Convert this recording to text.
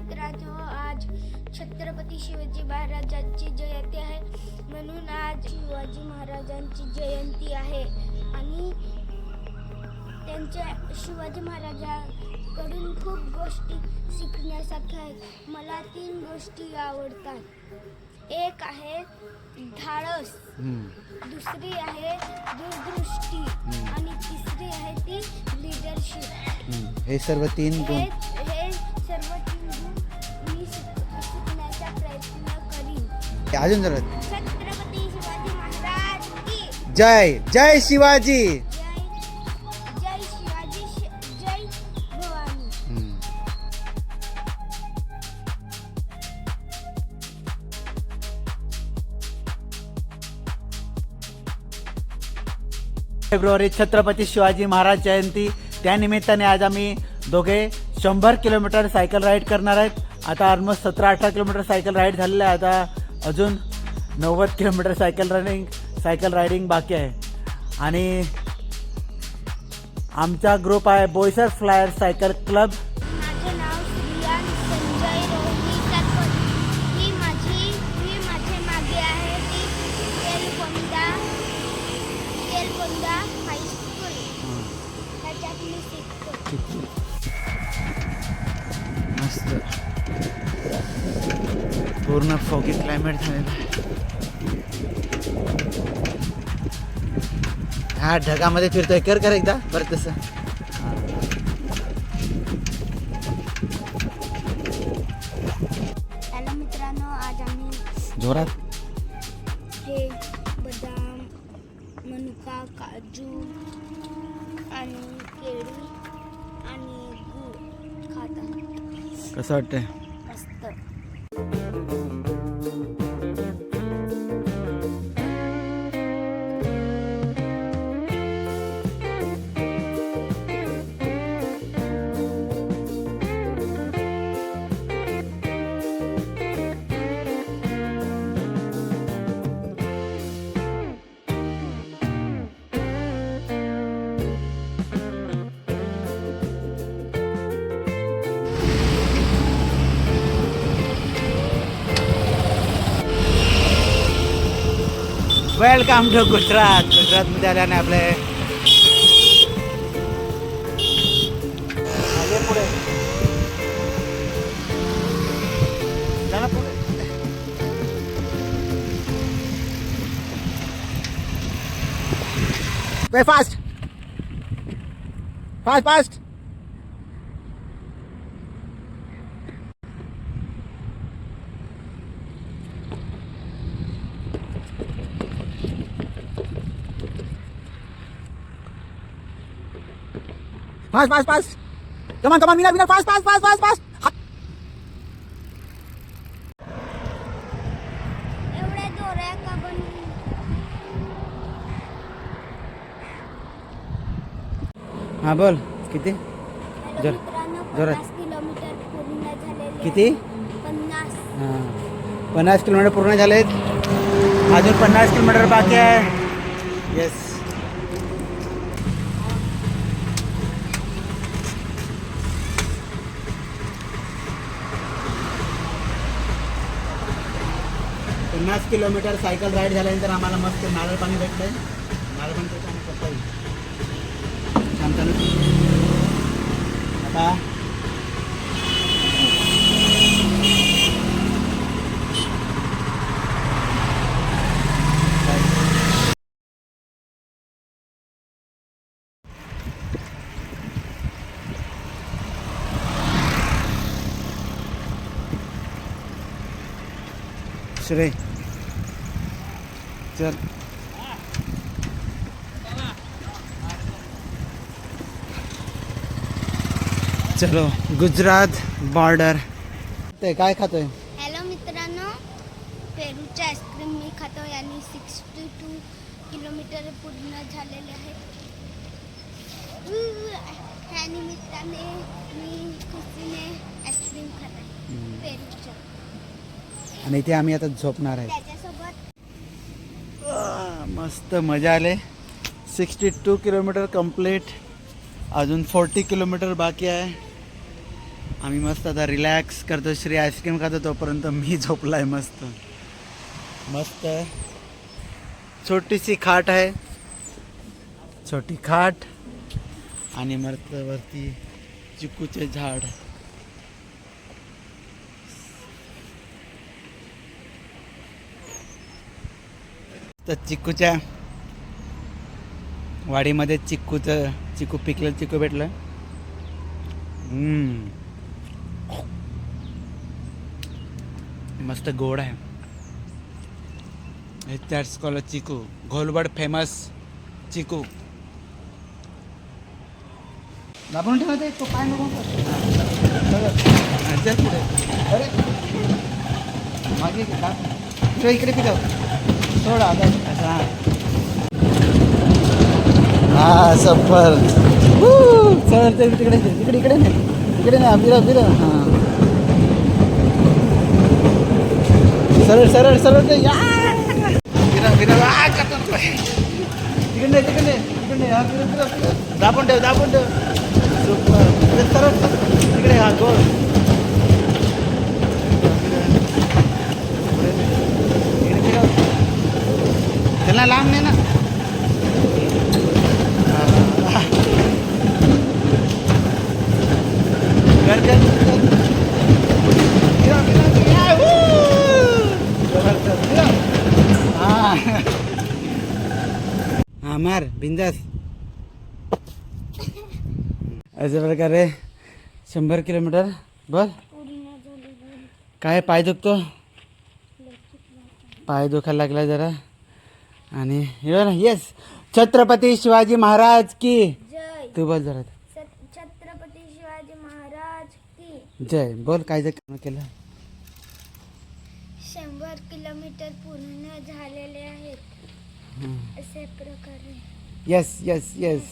मित्रांनो, आज छत्रपती शिवाजी महाराजांची जयंती आहे, म्हणून आज शिवाजी महाराजांची जयंती आहे आणि त्यांच्या शिवाजी महाराजांकडून खूप गोष्टी शिकण्यासारख्या आहेत. मला 3 गोष्टी आवडतात. एक आहे धाडस, दुसरी आहे दूरदृष्टी आणि तिसरी आहे ती लीडरशिप. हे सर्व 3 गुण हे सर्व 3 गुण मी शिकण्याचा प्रयत्न करीन. अजून जरा छत्रपती शिवाजी महाराज की जय. जय शिवाजी. जय शिवाजी, जय भवानी. फेब्रुवारी छत्रपती शिवाजी महाराज जयंती, त्यानिमित्ताने आज आम्ही दोघे 100 किलोमीटर सायकल राईड करणार आहेत. आता ऑलमोस्ट 17-18 किलोमीटर सायकल राईड झालेलं आहे. आता अजून 90 किलोमीटर सायकल रायडिंग बाकी आहे. आणि आमचा ग्रुप आहे बोईसर फ्लायर सायकल क्लब. माझे नाव श्रियान संजय रोहिणी सातपट. ही माझे मागे आहे ती केलकोंडा हायस्कूल. त्याच्यात मी शिकतो. मस्त पूर्ण फॉगी क्लायमेट झालेलं आहे. हा ढगामध्ये फिरतोय. कर एकदा बरं तसं. हॅलो मित्रांनो, आज आम्ही जोरात हे बदाम, मनुका, काजू आणि केळी आणि गूळ खात आहोत. कसं वाटतंय? मस्त. Welcome to Gujarat. गुजरातमध्ये आल्याने आपले पुढे चला पुढे. Fast fast fast. Fast. Come on, Mina, fast. एवढ्या दोऱ्या का बनवून? हाँ बोल. किती? हॅलो जोर- मित्रांनो, जोरात. 50 किलोमीटर पूर्ण झालेले किती? आहे. 50. हां 50 किलोमीटर पूर्ण झालेत. अजून 50 किलोमीटर बाकी आहे. येस. पन्नास किलोमीटर सायकल राईड झाल्यानंतर आम्हाला मस्त नारळ पाणी भेटलंय. नारळ पाणी त्याचं आम्ही करता येईल. छान चालू. आता श्रेय चल. चलो गुजरात बॉर्डर. ते काय खातोय? हॅलो मित्रांनो, पेरूचे आईस्क्रीम मी खातो आणि 62 किलोमीटर पूर्ण झालेले आहे. ह्या निमित्ताने मी खुशीने आईस्क्रीम खात आहे पेरूचं. आणि इथे आम्ही आता झोपणार आहे. त्याच्यासोबत मस्त मजा आले. 62 किलोमीटर कंप्लीट. अजून 40 किलोमीटर बाकी आहे. आम्ही मस्त आता रिलॅक्स करतो. श्री आईस्क्रीम खातो, तोपर्यंत मी झोपलाय मस्त मस्त. छोटीशी खाट आहे, छोटी खाट आणि मस्त वरती चिकूचे झाड. तर चिकूच्या वाडीमध्ये चिकू पिकलं चिकू भेटलं. मस्त गोड आहे. दॅट्स कॉल्ड चिकू. घोलवड फेमस चिकू. दाबून ठेवते तो पाय नको पुढे. अरे मागे इकडे पिकव थोडा आता. हा सफर सर तिकडे तिकडे इकडे नाही इकडे नाही. फिर हां सरळ सरळ सरळ ते तिकडे तिकडे तिकडे हा फिर दाबून ठेव सुपर. सरळ तिकडे हा गोल त्याला लांब नाही ना. हा मार बिंदास. अशा प्रकारे 100 किलोमीटर. बोल काय पाय दुखतो, पाय दुखायला लागला जरा. आणि येस छत्रपती शिवाजी महाराज की जय. तू बोल जरा. छत्रपती शिवाजी महाराज की जय बोल. काय काम केलं. 100 किलोमीटर पूर्ण झालेले आहेत. अशा प्रकारे येस येस येस